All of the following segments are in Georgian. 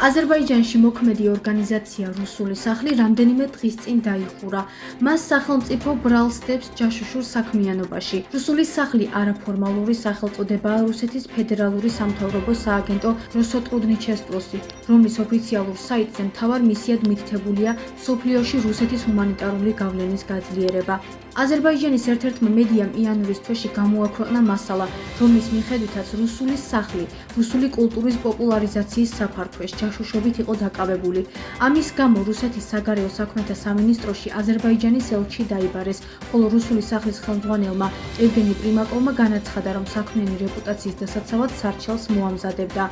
აზერბაიჯანში მოქმედი ორგანიზაცია რუსული სახლი რამდენიმე დღის წინ დაიხურა. მას სახელმწიფო ბრალს დებს ჯაშუშურ საქმიანობაში. რუსული სახლი არაფორმალური სახელწოდებაა რუსეთის ფედერალური სამთავრობო სააგენტო როსოტრუდნიჩესტვოსი, რომლის ოფიციალურ საიტზე მთავარ მისიად მითითებულია მსოფლიოში რუსეთის ჰუმანიტარული გავლენის გაძლიერება. აზერბაიჯანის ერთ-ერთმა მედიამ იანვრის თვეში გამოაქვეყნა მასალა, რომლის მიხედვითაც რუსული სახლი რუსული კულტურის პოპულარიზაციის საფარქვეში ჯაშუშობით იყო დაკავებული. ამის გამო რუსეთის საგარეო საქმეთა სამინისტროში აზერბაიჯანის ელჩი დაიბარეს, ხოლო რუსული სახლის ხელმძღვანელმა ევგენი პრიმაკოვმა განაცხადა, რომ საქმიანი რეპუტაციის დასაცავად სარჩელს მოამზადებდა.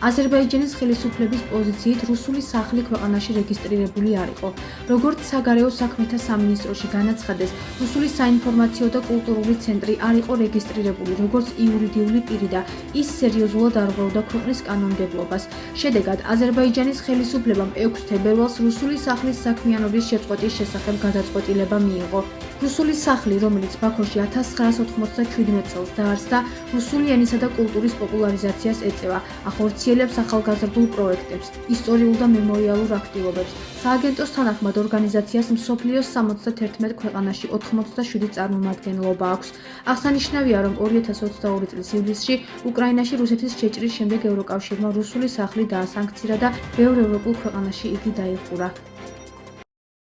აზერბაიჯანის ხელისუფლების პოზიციით რუსული სახლი ქვეყანაში რეგისტრირებული არ იყო. როგორც საგარეო საქმეთა სამინისტროში განაცხადეს, რუსული საინფორმაციო და კულტურული ცენტრი არ იყო რეგისტრირებული როგორც იურიდიული პირი და ის სერიოზულად არ ვლოდა ქვეყნის კანონმდებლობას. შედეგად, აზერბაიჯანის ხელისუფლებამ 6 თებერვალს რუსული სახლის საქმიანობის შეწყვეტის შესახებ გადაწყვეტილება მიიღო. რუსული სახლი, რომელიც ბაქოში 1997 წელს დაარსდა, რუსული ენისა და კულტურის პოპულარიზაციას ეწევა, ახორციელებს ახალგაზრდულ პროექტებს, ისტორიულ და მემორიალურ აქტივობებს. სააგენტოს თანახმად ორგანიზაციას მსოფლიოს 71 ქვეყანაში 87 წარმომადგენლობა აქვს. აღსანიშნავია, რომ 2022 წლის ივლისში უკრაინაში რუსეთის შეჭრის შემდეგ ევროკავშირმა რუსული სახლი დაასანქცირა და ბევრ ევროპულ ქვეყანაში იგი დაიხურა.